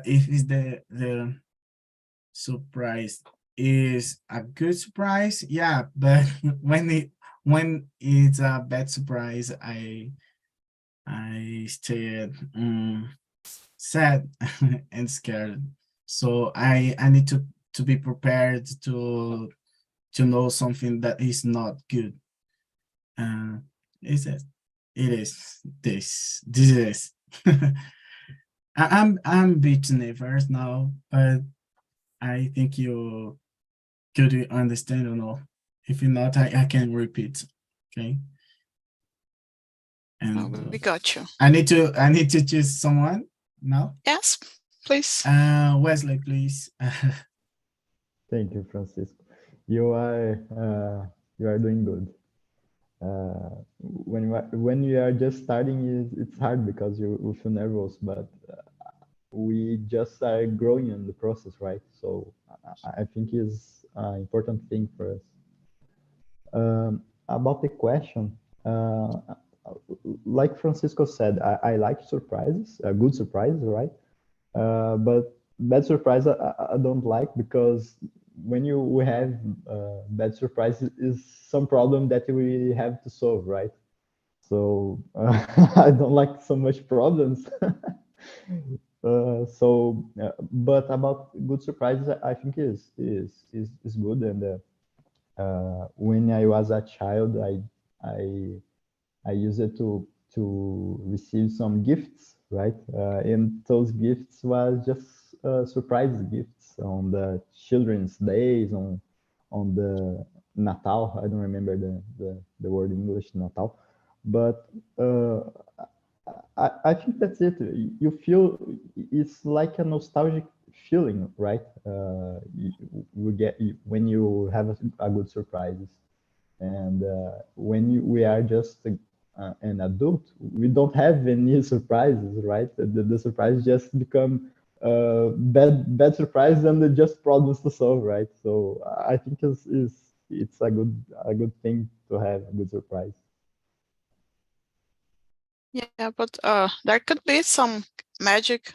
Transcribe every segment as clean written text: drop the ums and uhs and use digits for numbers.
if it's the surprise is a good surprise, yeah, but when it's a bad surprise, I stay sad and scared. So I need to be prepared to know something that is not good. Uh, is it? It is this. This is. I'm a bit nervous now, but I think you could understand or not. If you're not, I can repeat. Okay. And We got you. I need to choose someone now. Yes, please. Wesley, please. Thank you, Francisco. You are doing good. When you are just starting, it's hard because you feel nervous, but we just are growing in the process, right? So I think is an important thing for us. About the question, like Francisco said, I like surprises, good surprises, right? But bad surprise I don't like, because when we have bad surprises is some problem that we have to solve, right? So I don't like so much problems. But about good surprises, I think is good. And when I was a child, I used it to receive some gifts, right? And those gifts was just surprise gifts on the children's days, on the Natal. I don't remember the word in English, Natal, but I think that's it. You feel it's like a nostalgic feeling, right? You get when you have a good surprises. And when we are just an adult, we don't have any surprises, right? The surprise just become bad surprise, and they're just problems to solve, right? So I think it's a good thing to have a good surprise. Yeah, but there could be some magic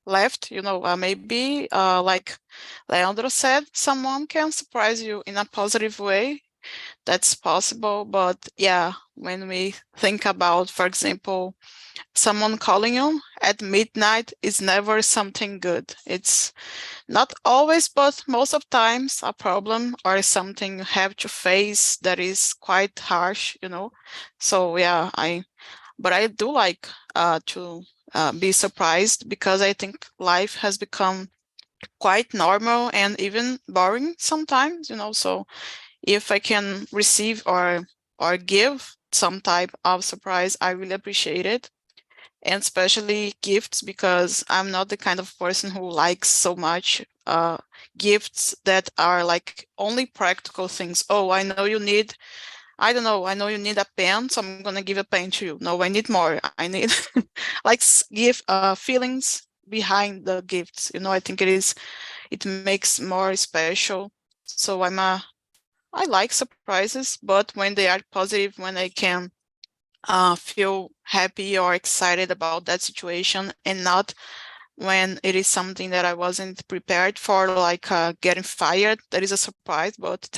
left, maybe like Leandro said, someone can surprise you in a positive way. That's possible. But yeah, when we think about, for example, someone calling you at midnight is never something good. It's not always, but most of times a problem or something you have to face that is quite harsh. So yeah, but I do like to be surprised, because I think life has become quite normal and even boring sometimes, so if I can receive or give some type of surprise, I really appreciate it. And especially gifts, because I'm not the kind of person who likes so much gifts that are like only practical things. Oh, I know you need, I don't know, I know you need a pen, so I'm gonna give a pen to you. No, I need more. I need like give feelings behind the gifts. I think it makes more special. So I like surprises, but when they are positive, when I can feel happy or excited about that situation, and not when it is something that I wasn't prepared for, like getting fired. That is a surprise, but a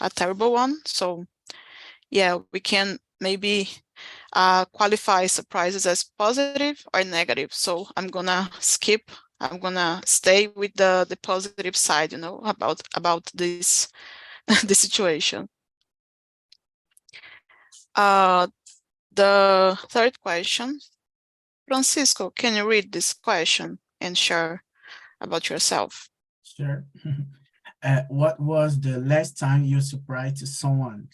terrible one. So yeah, we can maybe qualify surprises as positive or negative. So I'm gonna stay with the positive side, about this this situation. The third question, Francisco, can you read this question and share about yourself? Sure. What was the last time you surprised someone?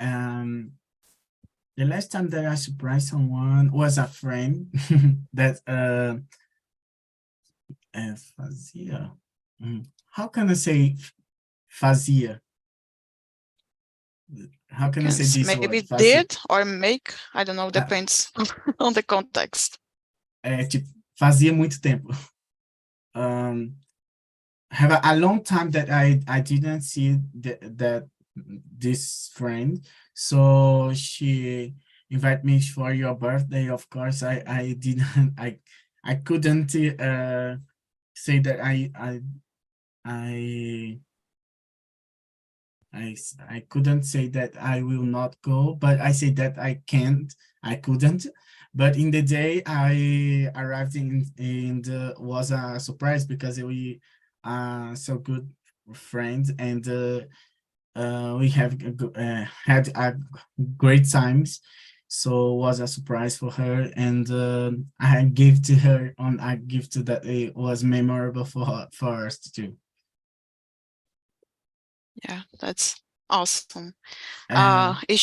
The last time that I surprised someone was a friend that fazia. How can I say fazia? How can I say this maybe word? Fazia. did or make, I don't know, depends on the context. Tipo, fazia muito tempo. Have a long time that I didn't see this friend, so she invited me for your birthday. Of course, I didn't I couldn't say that I I couldn't say that I will not go, but I say that I couldn't. But in the day I arrived in the was a surprise because we are so good friends and we have had a great times. So it was a surprise for her, and I gave to her on a gift that it was memorable for her, for us too. Yeah, that's awesome. Uh, Is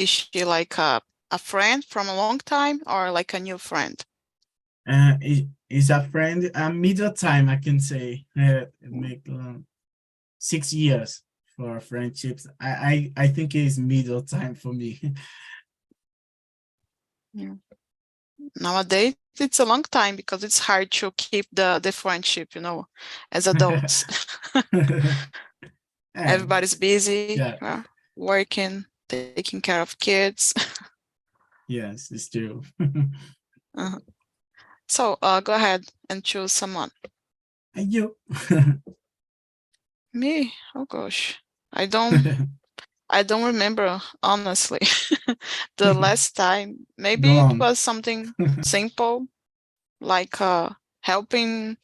she like a friend from a long time or like a new friend? is a friend, a middle time I can say, make 6 years for friendships. I think it is middle time for me. Yeah. Nowadays, it's a long time because it's hard to keep the friendship, you know, as adults. Everybody's busy, Yeah, working, taking care of kids. yes, it's true. Uh-huh. So go ahead and choose someone. And you? Me? Oh gosh. I don't remember, honestly. The last time, Go maybe it on. was something simple, like helping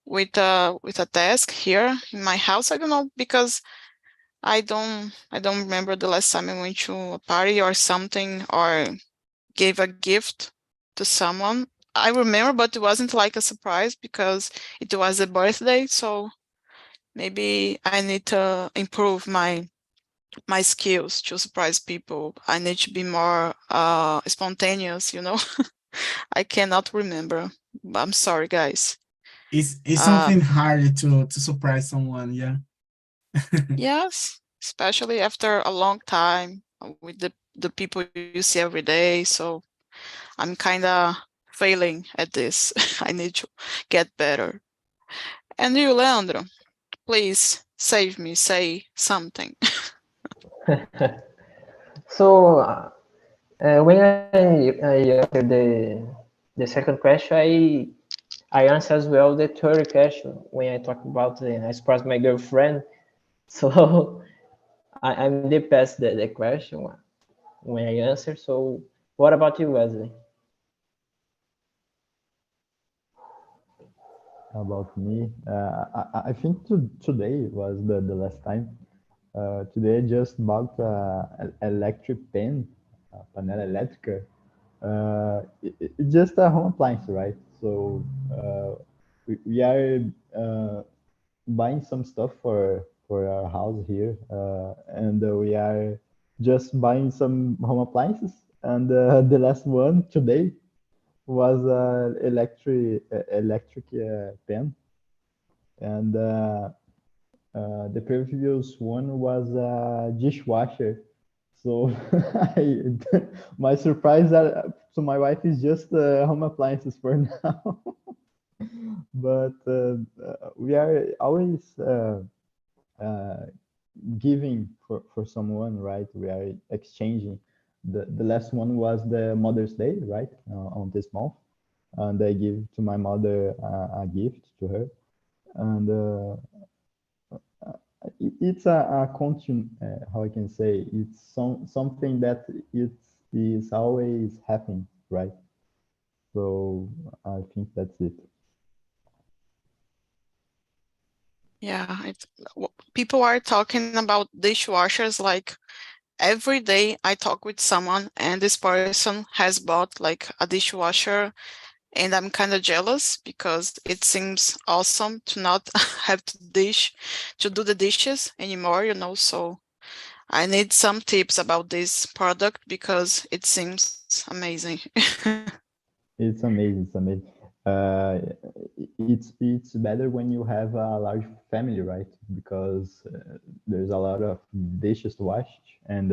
with a task here in my house. I don't know, because I don't remember the last time I went to a party or something or gave a gift to someone. I remember, but it wasn't like a surprise because it was a birthday. So maybe I need to improve my skills to surprise people. I need to be more spontaneous, you know. I cannot remember. I'm sorry, guys. It's Uh, something hard to surprise someone, yeah. yes, especially after a long time with the people you see every day. So I'm kind of failing at this. I need to get better. And you, Leandro, please save me. Say something. So when I answer the second question, I answer as well the third question when I talk about I surprise my girlfriend. So I'm the past the question when I answer. So what about you, Wesley? About me, I think today was the last time. Today I just bought an electric pan, a panela elétrica. It's just a home appliance, right? So we are buying some stuff for our house here, and we are just buying some home appliances. And the last one today was electric pan, and the previous one was a dishwasher. So I, my surprise to my wife is just home appliances for now. But we are always uh, giving for someone, right? We are exchanging. The last one was the Mother's Day, right? On this month, and I give to my mother a gift to her, and it's a continue. How I can say it's something that it is always happening, right? So I think that's it. Yeah, people are talking about dishwashers like every day. I talk with someone and this person has bought like a dishwasher, and I'm kind of jealous because it seems awesome to not have to do the dishes anymore, you know. So I need some tips about this product because it seems amazing. It's amazing. It's amazing. Uh, it's better when you have a large family, right? Because there's a lot of dishes to wash, and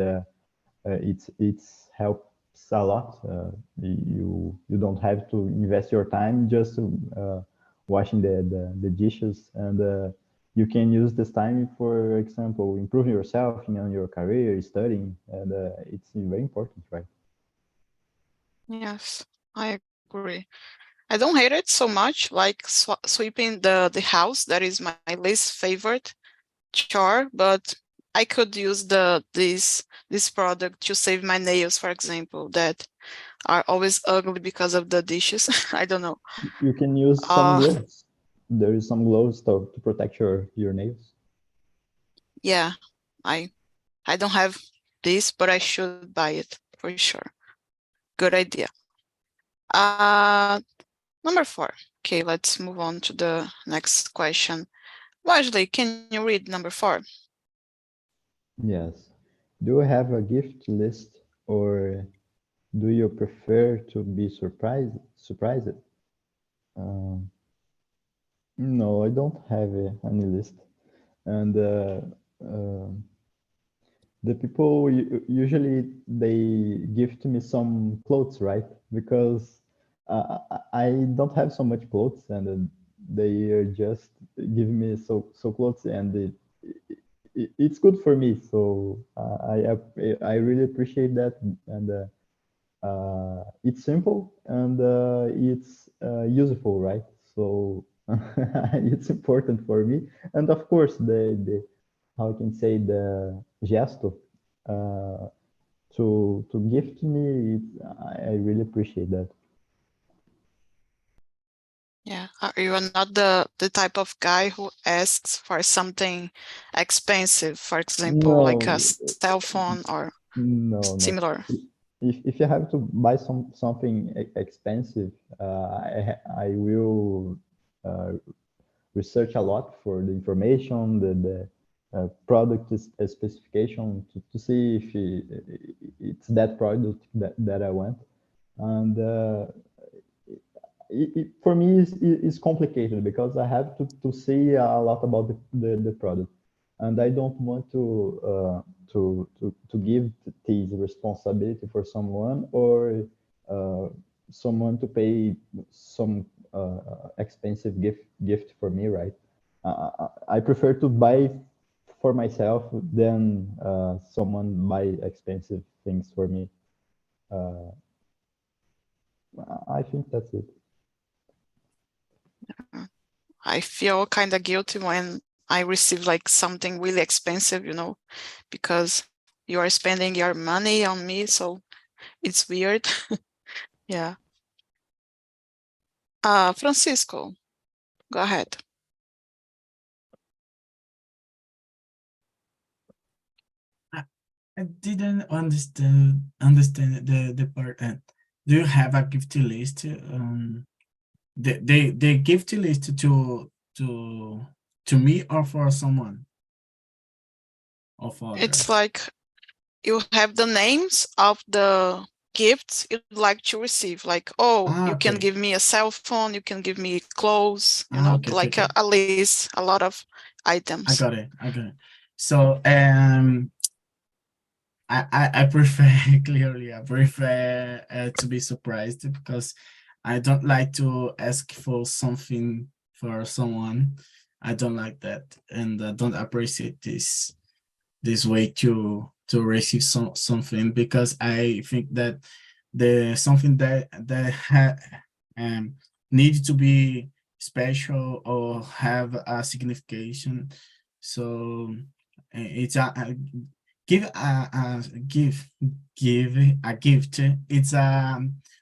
it's helps a lot. You don't have to invest your time just washing the dishes, and you can use this time, for example, improving yourself in your career, studying, and it's very important, right? Yes, I agree. I don't hate it so much, like sweeping the house. That is my least favorite chore, but I could use this product to save my nails, for example, that are always ugly because of the dishes. I don't know. You can use some gloves. There is some gloves to protect your nails. Yeah, I don't have this, but I should buy it for sure. Good idea. Number 4. Okay, let's move on to the next question. Wesley, can you read number 4? Yes. Do you have a gift list, or do you prefer to be surprised? No, I don't have any list. And the people usually they gift me some clothes, right? Because I don't have so much clothes, and they are just give me so clothes, and it's good for me. So I really appreciate that, and it's simple and it's useful, right? So it's important for me, and of course the how I can say the gesto to gift me, I really appreciate that. Yeah, you are not the type of guy who asks for something expensive, for example, like a No, cell phone or no, no. similar. If you have to buy something expensive, I will research a lot for the information, the product specification to see if it's that product that I want. And for me, it's complicated because I have to see a lot about the product, and I don't want to give this responsibility for someone, or someone to pay some expensive gift for me, right? I prefer to buy for myself than someone buy expensive things for me. I think that's it. I feel kind of guilty when I receive like something really expensive, because you are spending your money on me, so it's weird. Yeah. Francisco, go ahead. I didn't understand the part. Do you have a gift list? The gift list to me or for someone? Or for It's others? like you have the names of the gifts you'd like to receive. Like, you can Okay. give me a cell phone, you can give me clothes, Okay, like okay. a list, a lot of items. I got it. So I prefer clearly I prefer to be surprised, because I don't like to ask for something for someone. I don't like that, and I don't appreciate this way to receive something, because I think that the something that need to be special or have a signification. So it's a give give a gift. It's a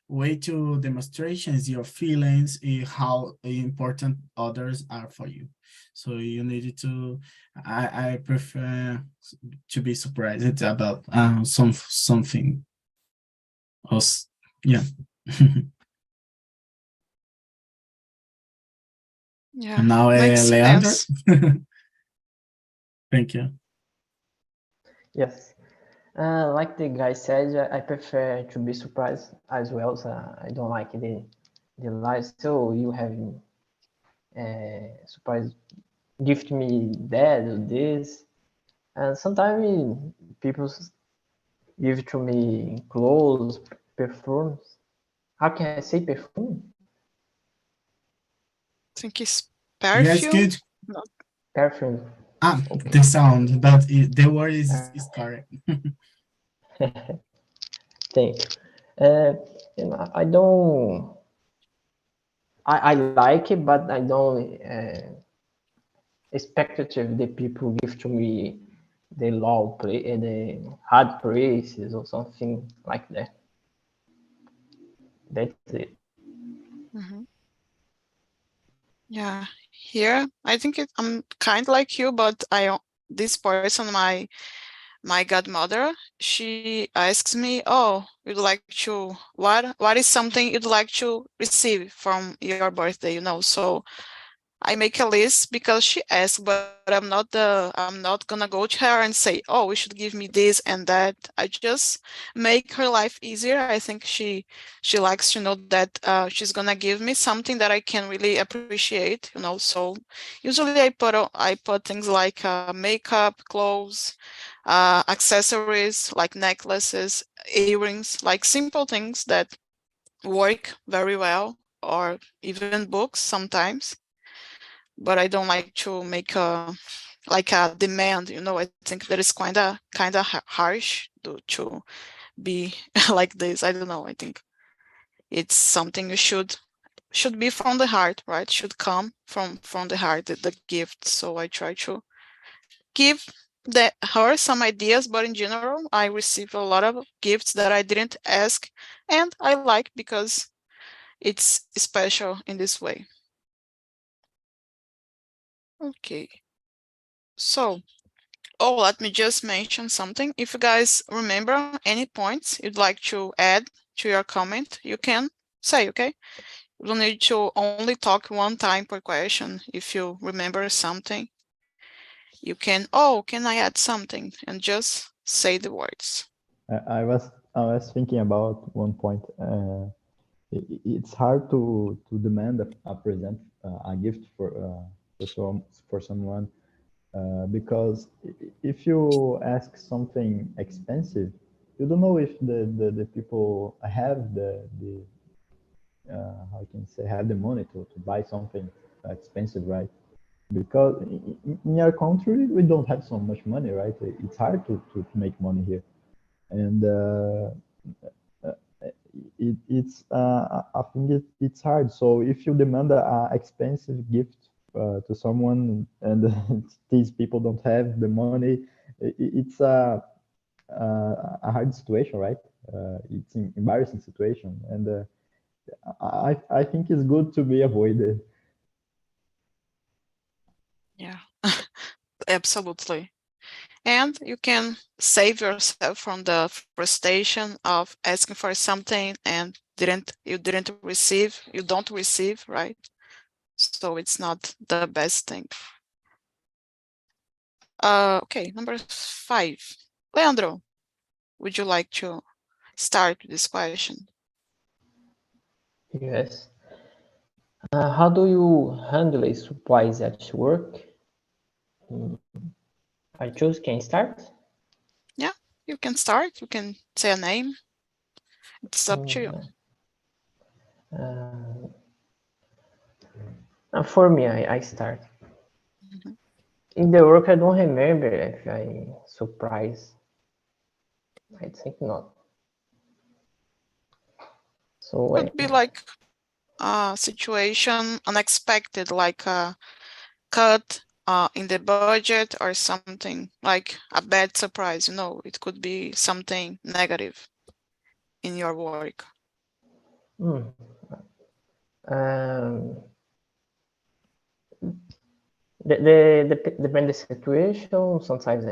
way to demonstrations your feelings, how important others are for you. So you need to. I prefer to be surprised about something else. Yeah. Yeah, And now, makes Leandro. sense. Thank you. Yes. Like the guy said, I prefer to be surprised as well. So I don't like the lies. So you have surprise, gift me that or this, and sometimes people give to me clothes, perfumes. How can I say perfume? I think it's Yes, perfume. good. Perfume. Okay. The sound, but the word is correct. Thank you. I don't I like it, but I don't expect the people give to me the hard praises or something like that. That's it. Mhm. Yeah, here I think I'm kind like you, but this person, my godmother, she asks me, "Oh, you'd like to what is something you'd like to receive from your birthday?" So I make a list because she asked, but I'm not gonna go to her and say, "Oh, you should give me this and that." I just make her life easier. I think she likes to know that she's gonna give me something that I can really appreciate. So usually I put things like makeup, clothes, accessories like necklaces, earrings, like simple things that work very well, or even books sometimes. But I don't like to make a demand. I think that is kind of harsh to be like this. I don't know. I think it's something you should be from the heart, right? Should come from the heart, the gift. So I try to give her some ideas, but in general, I receive a lot of gifts that I didn't ask, and I like because it's special in this way. Okay, so let me just mention something. If you guys remember any points you'd like to add to your comment, you can say, okay? You don't need to only talk one time per question. If you remember something, you can, can I add something? And just say the words. I was thinking about one point. It's hard to demand a gift for someone because if you ask something expensive, you don't know if the people have the how can I say, have the money to buy something expensive, right? Because in our country we don't have so much money, right? It's hard to make money here, and I think it's hard. So if you demand a expensive gift to someone and these people don't have the money, it's a hard situation, right? It's an embarrassing situation, and I think it's good to be avoided. Yeah, absolutely. And you can save yourself from the frustration of asking for something and you don't receive, right? So it's not the best thing. Okay, number 5. Leandro, would you like to start with this question? Yes. How do you handle a surprise at work? I choose. Can start? Yeah, you can start. You can say a name. It's up to you. For me, I start. Mhm. In the work, I don't remember if I surprise. I think not. So Could be like a situation unexpected, like a cut in the budget or something, like a bad surprise. It could be something negative in your work. Depend the situation. Sometimes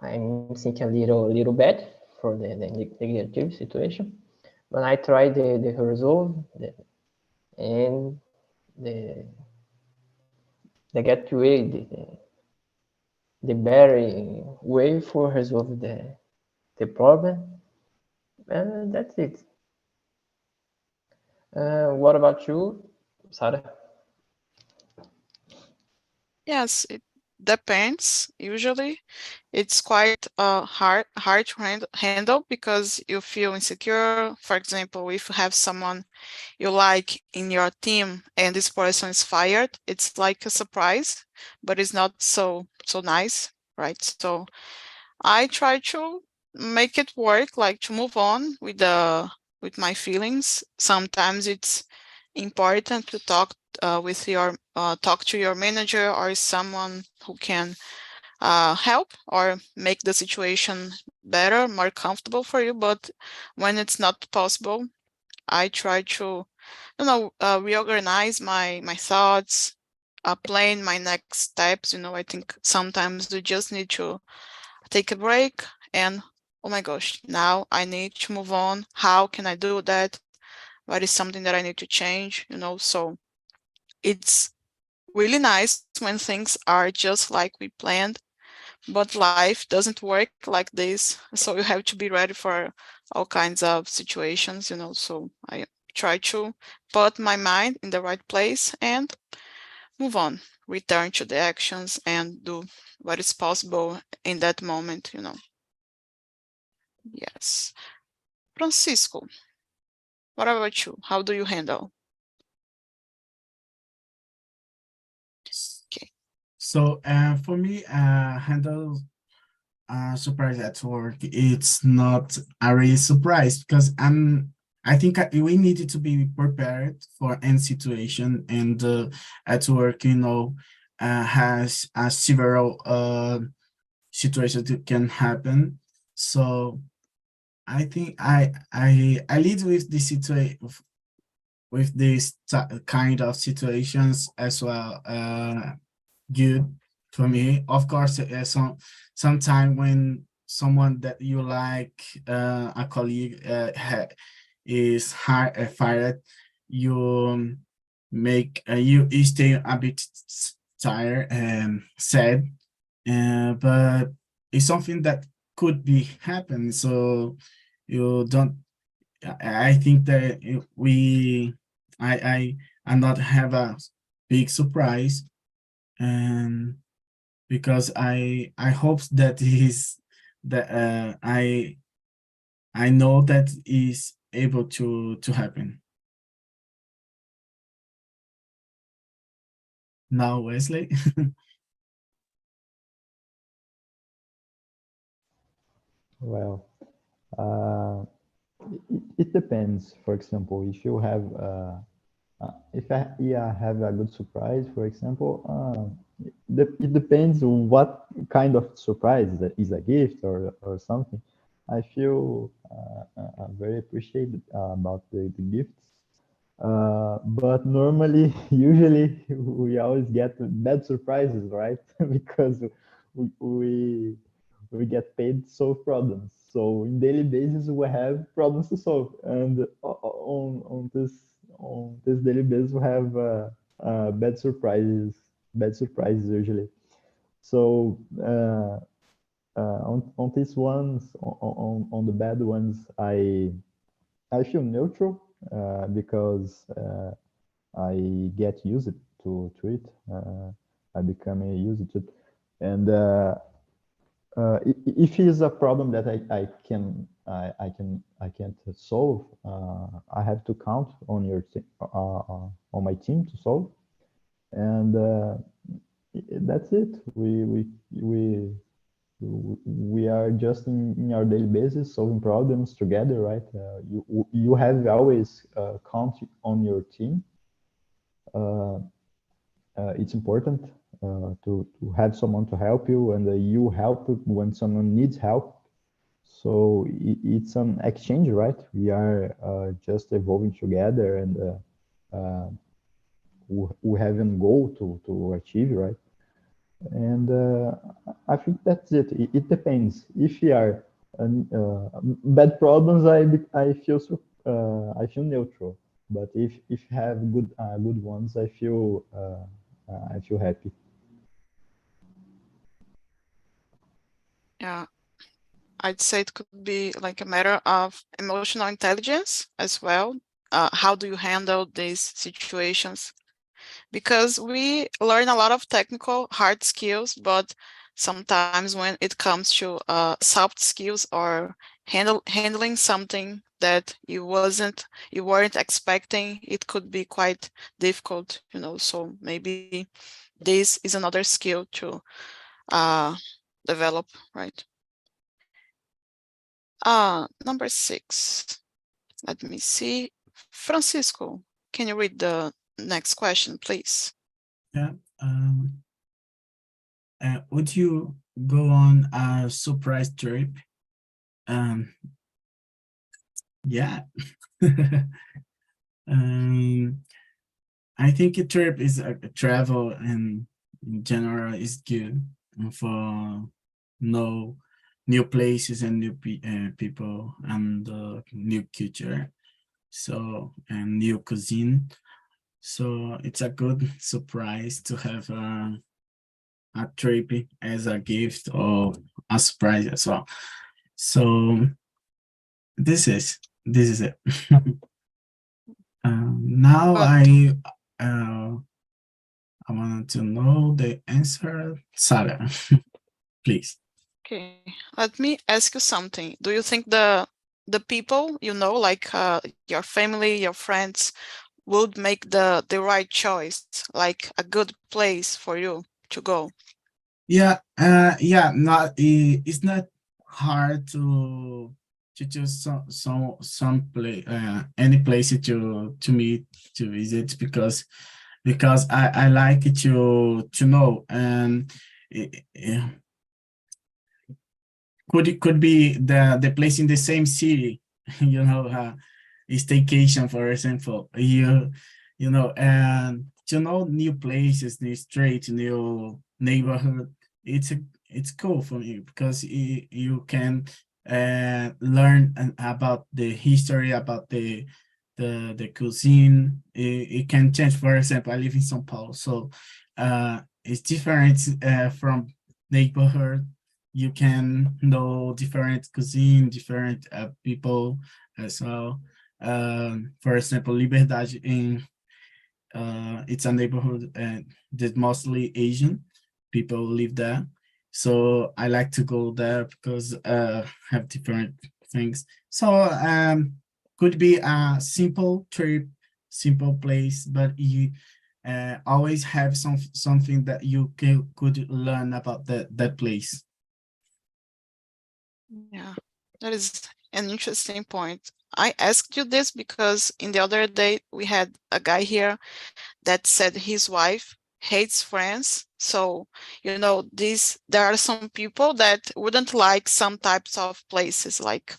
I'm thinking a little bad for the negative situation, but I try the resolve and the get way the better way for resolve the problem, and that's it. What about you, Sarah? Yes, it depends. Usually, it's quite hard to handle because you feel insecure. For example, if you have someone you like in your team and this person is fired, it's like a surprise, but it's not so nice, right? So I try to make it work, like to move on with my feelings. Sometimes important to talk with your talk to your manager or someone who can help or make the situation better, more comfortable for you. But when it's not possible, I try to, reorganize my thoughts, plan my next steps. I think sometimes we just need to take a break and, oh my gosh, now I need to move on. How can I do that? What is something that I need to change? So it's really nice when things are just like we planned, but life doesn't work like this. So you have to be ready for all kinds of situations, so I try to put my mind in the right place and move on, return to the actions and do what is possible in that moment. Yes. Francisco, what about you? How do you handle? Okay. So for me, handle surprise at work, it's not a real surprise because I think we needed to be prepared for any situation, and at work, has several situations that can happen. So I think I lead with this situation, with this kind of situations as well. Good for me. Of course, sometime when someone that you like, a colleague, is fired, you you stay a bit tired and sad, but it's something that could be happen. So you don't. I think that I not have a big surprise, and because I hope that is that I know that is able to happen. Now, Wesley. Well, it depends. For example, if you have if I have a good surprise, for example, it depends on what kind of surprise is a gift or something. I feel very appreciated about the gifts. But normally, usually, we always get bad surprises, right? Because we we get paid to solve problems. So in daily basis, we have problems to solve, and on this daily basis, we have bad surprises usually. So on these ones, on the bad ones, I feel neutral because I get used to it. I become used to it, and if it is a problem that I can't solve, I have to count on on my team to solve, and that's it. We are just in our daily basis solving problems together, right? You have always count on your team. It's important to have someone to help you, and you help when someone needs help. So it's an exchange, right? We are just evolving together, and we have a goal to achieve, right? And I think that's it. It depends. If you are bad problems, I feel neutral. But if you have good ones, I feel happy. Yeah, I'd say it could be like a matter of emotional intelligence as well. How do you handle these situations? Because we learn a lot of technical hard skills, but sometimes when it comes to soft skills or handling something that you weren't expecting, it could be quite difficult, so maybe this is another skill to develop, right? Number 6, let me see. Francisco, Can you read the next question, please? Yeah. Would you go on a surprise trip? Yeah. I think a trip is a travel and in general is good for know new places and new people and new culture. So, and new cuisine. So it's a good surprise to have a trip as a gift or a surprise as well. So this is it. Now But I wanted to know the answer. Sarah, please. okay, let me ask you something. Do you think the people you know, like your family, your friends, would make the right choice, like a good place for you to go? Yeah, not it's not hard to choose some place any place to meet to visit because I like it to know and it could be the place in the same city, you know, a staycation, for example, you know, and to know new places, new streets, new neighborhood, it's cool for me because you can learn about the history, about the cuisine. It can change. For example, I live in São Paulo, so it's different from neighborhood. You can know different cuisine, different people as well. For example, Liberdade in it's a neighborhood that mostly Asian people live there. So I like to go there because have different things. So could be a simple trip, simple place, but you always have something that you could learn about that place. Yeah, that is an interesting point. I asked you this because in the other day we had a guy here that said his wife hates France. So, you know, there are some people that wouldn't like some types of places. Like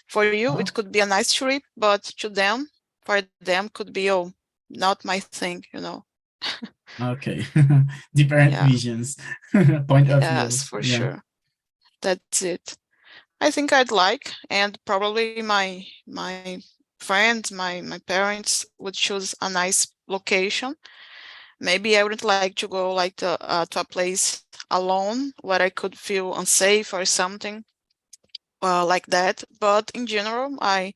for you, it could be a nice trip, but for them could be, oh, not my thing, you know. Okay, different Yeah. visions, point of view. Yes, for Yeah. sure. That's it. I think I'd like, and probably my friends, my parents would choose a nice location. Maybe I wouldn't like to go like to a place alone where I could feel unsafe or something like that. But in general, I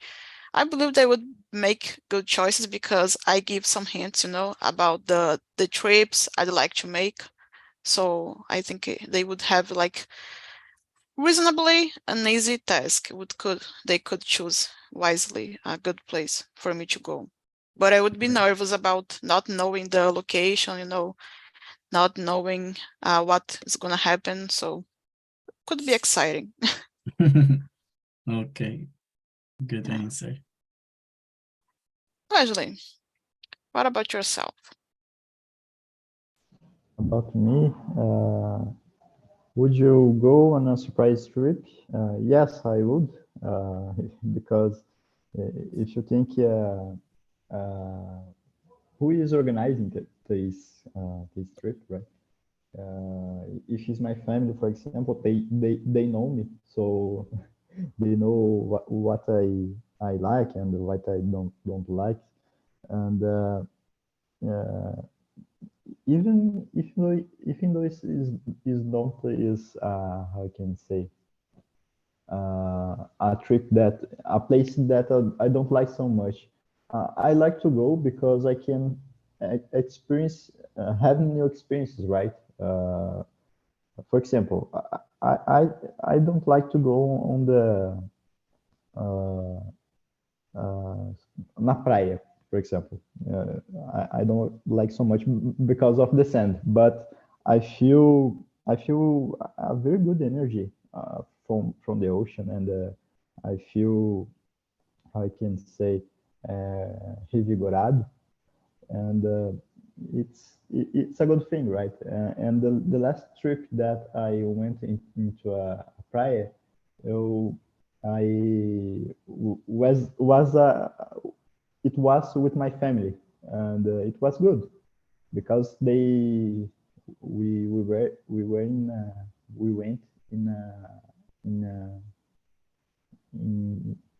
believe they would make good choices because I give some hints, you know, about the trips I'd like to make. So I think they would have like reasonably an easy task. They could choose wisely a good place for me to go. But I would be nervous about not knowing the location, you know, not knowing what is gonna happen. So could be exciting. Okay, good Yeah. answer. Leslie, what about yourself? About me, would you go on a surprise trip? Yes, I would, because if you think who is organizing this trip, right? If it's my family, for example, they know me, so they know what I like and what I don't like, and even though is not is how can I say a place that I don't like so much. I like to go because I can experience having new experiences, right? For example, I don't like to go on the uh, na praia, for example. I don't like so much because of the sand, but I feel a very good energy from the ocean, and I feel, how I can say, revigorado. and it's a good thing, right? And the last trip that I went into a praia, it was with my family, and it was good because we went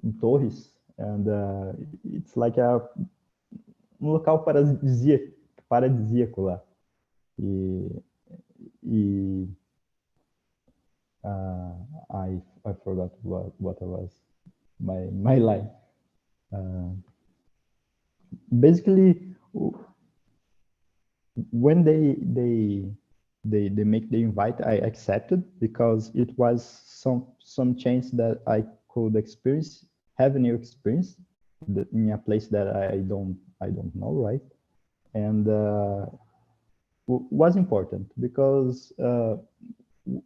in Torres, and it's like local paradisíaco lá. I forgot what I was my line. Basically, when they make the invite, I accepted because it was some chance that I could have a new experience in a place that I don't know, right? And was important because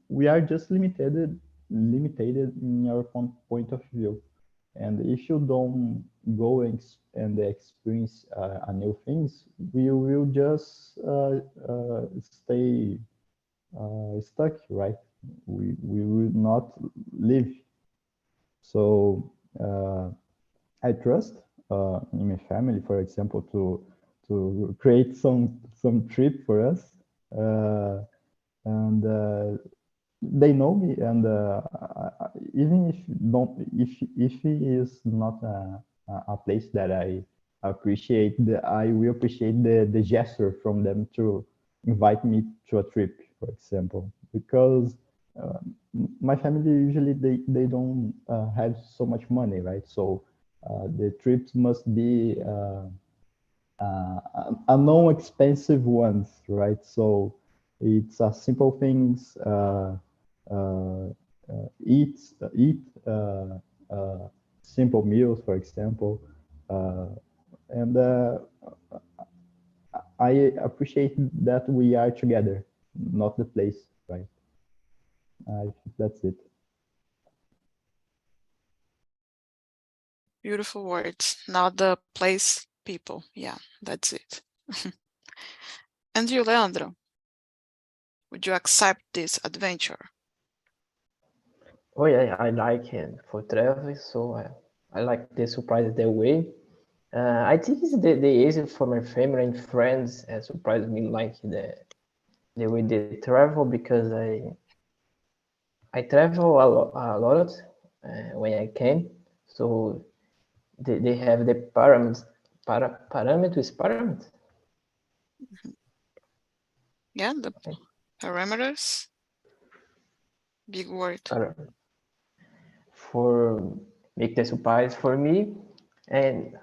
we are just limited in our point of view, and if you don't go and experience new things, we will just stay stuck, right? We will not live. So I trust in my family, for example, to create some trip for us, and they know me, and even if it is not a place that I appreciate, I will appreciate the gesture from them to invite me to a trip, for example, because my family usually they don't have so much money, right? So the trips must be a non-expensive ones, right? So it's simple things. Eat simple meals, for example, and I appreciate that we are together, not the place, right? I think that's it. Beautiful words, not the place, people. Yeah, that's it. And you, Leandro, would you accept this adventure? Oh yeah, I like it for travel, so I like the surprise that way. I think it's the easy for my family and friends surprise me like the way they travel, because I travel a lot when I can, so they have the parameters. Yeah, the parameters. Big word. For make the surprise for me, and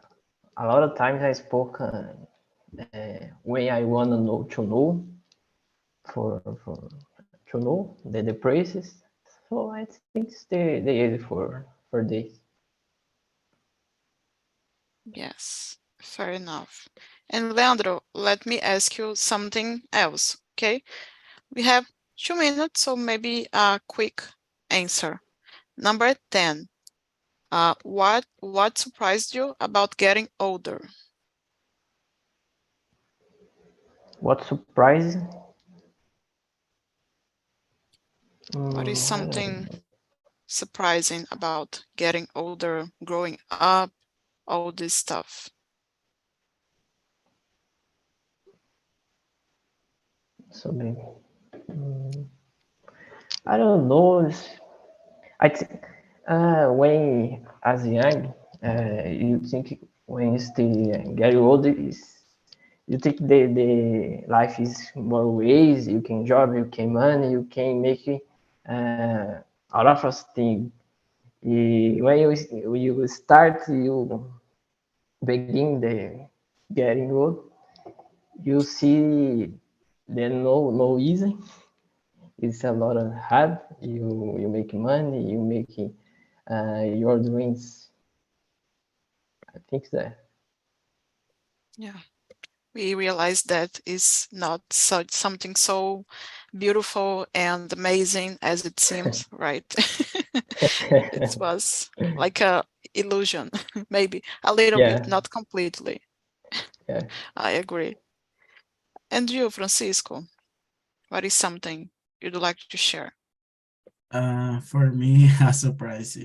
a lot of times I spoke when I want to know for to know the places. So I think it's the easy for this. Yes, fair enough. And Leandro, let me ask you something else, okay? We have 2 minutes, so maybe a quick answer. Number 10. What surprised you about getting older? What surprise? What is something surprising about getting older, growing up, all this stuff? So I don't know. I think when as young, you think when you still get older, you think the life is more ways. You can job, you can money, you can make a lot of things. When you start, you begin the getting old. You see the no easy. It's a lot of hard. You make money. You make your dreams. I think that. Yeah, we realize that is not something so beautiful and amazing as it seems, right? It was like a illusion, maybe a little bit, Yeah. not completely. Yeah. I agree. And you, Francisco, what is something you'd like to share? For me, a surprise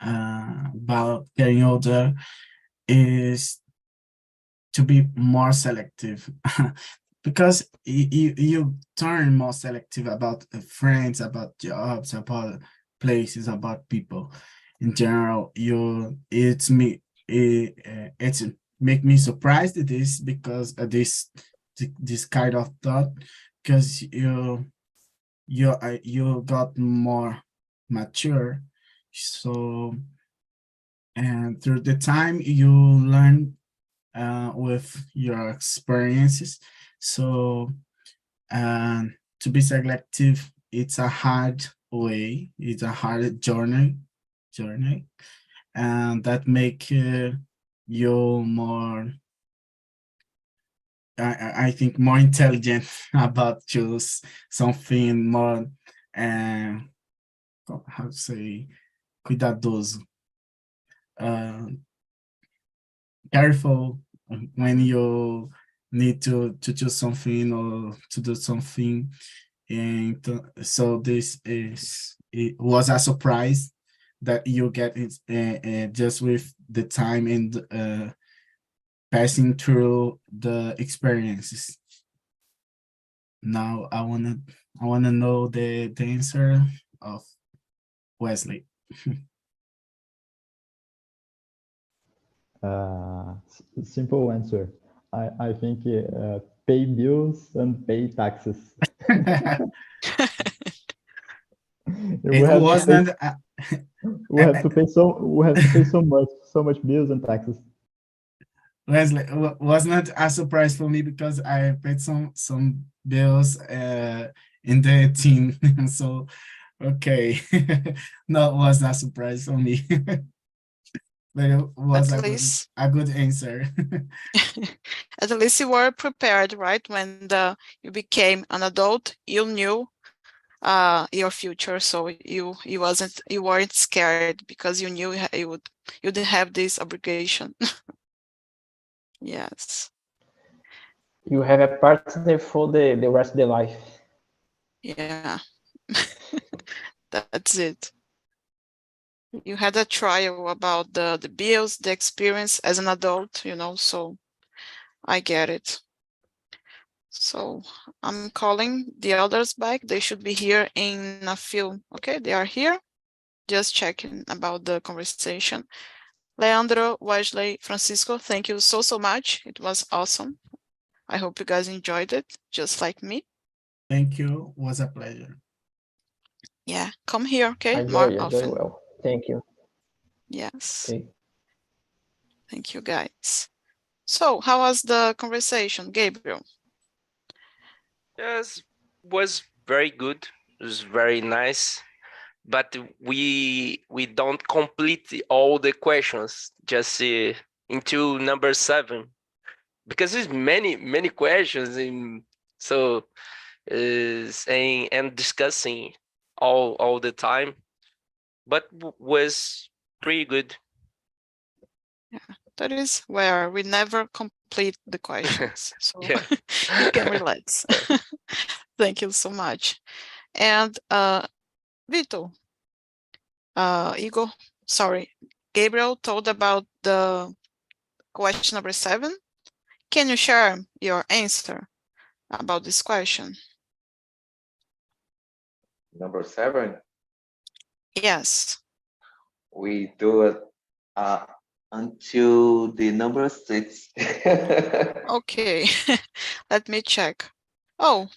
about getting older is to be more selective because you turn more selective about friends, about jobs, about places, about people in general. It's make me surprised at this because this kind of thought, because you got more mature, so, and through the time you learn with your experiences. So, to be selective, it's a hard way, it's a hard journey, and that make you more, I think, more intelligent about choose something more, how to say, cuidadoso, careful when you need to choose something or to do something. And so it was a surprise that you get it just with the time and passing through the experiences. Now I wanna know the answer of Wesley. Simple answer. I think pay bills and pay taxes. It wasn't We have to pay so much bills and taxes. Wesley, was not a surprise for me because I paid some bills in the team. So okay, no, it was not a surprise for me. But it was At least, a good answer. at least you were prepared, right? When you became an adult, you knew your future, so you weren't scared because you knew you didn't have this obligation. Yes. You have a partner for the rest of the life. Yeah. That's it. You had a trial about the bills, the experience as an adult, so I get it. So I'm calling the others back. They should be here in a few. Okay, they are here. Just checking about the conversation. Leandro, Wesley, Francisco, thank you so much. It was awesome. I hope you guys enjoyed it, just like me. Thank you. Was a pleasure. Yeah, come here, okay? I More enjoy often. well. Thank you. Yes. Okay. Thank you, guys. So, how was the conversation, Gabriel? Yes, was very good. It was very nice, but we don't complete all the questions just into number 7 because there's many questions in so saying and discussing all the time, but was pretty good. Yeah, that is where we never complete the questions, so Yeah. you can relax. Thank you so much. And Vito, Igor, sorry, Gabriel told about the question number 7. Can you share your answer about this question? Number 7, Yes. we do it until the number 6. Okay, let me check. Oh,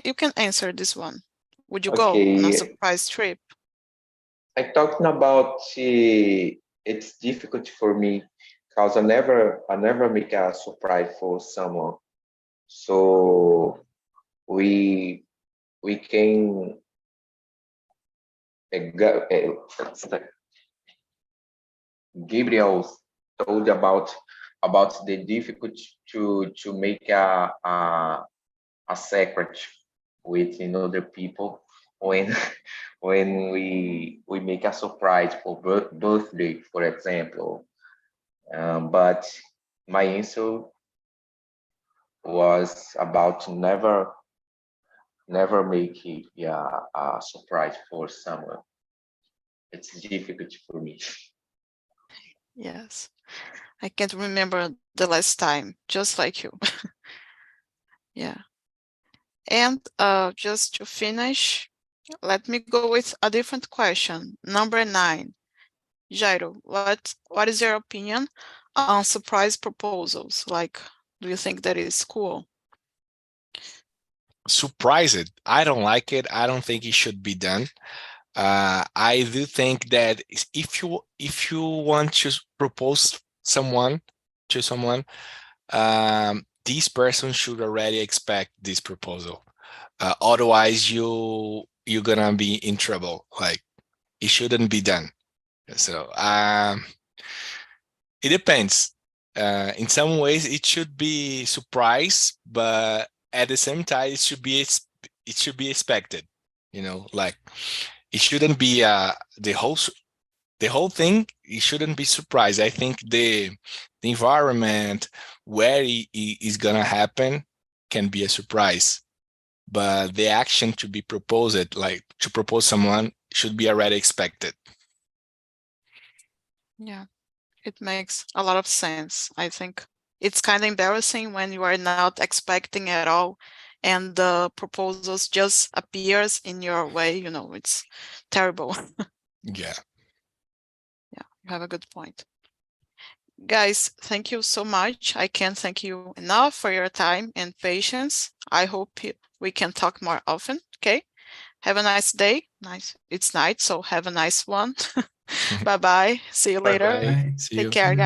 you can answer this one. Would you go on a Okay, surprise trip? I talking about it's difficult for me because I never make a surprise for someone. So we can go. Gabriel told about the difficulty to make a secret with other people when when we make a surprise for birthday, for example. But my answer was about never make a surprise for someone. It's difficult for me. Yes, I can't remember the last time, just like you. Yeah. And just to finish, let me go with a different question. Number 9. Jairo, what is your opinion on surprise proposals? Like, do you think that is cool? Surprised. I don't like it. I don't think it should be done. I do think that if you want to propose someone to someone, this person should already expect this proposal. Otherwise, you're gonna be in trouble. Like, it shouldn't be done. So it depends. In some ways, it should be surprise, but at the same time, it should be expected. Like, it shouldn't be the whole thing. It shouldn't be surprise. I think the environment where it is gonna happen can be a surprise, but the action to be proposed, like to propose someone, should be already expected. Yeah, it makes a lot of sense. I think it's kind of embarrassing when you are not expecting at all and the proposals just appears in your way, it's terrible. Yeah. Yeah, you have a good point. Guys, thank you so much. I can't thank you enough for your time and patience. I hope we can talk more often. Okay. Have a nice day. It's night, so have a nice one. Bye-bye. See you later. Bye-bye. See Take you. care, guys.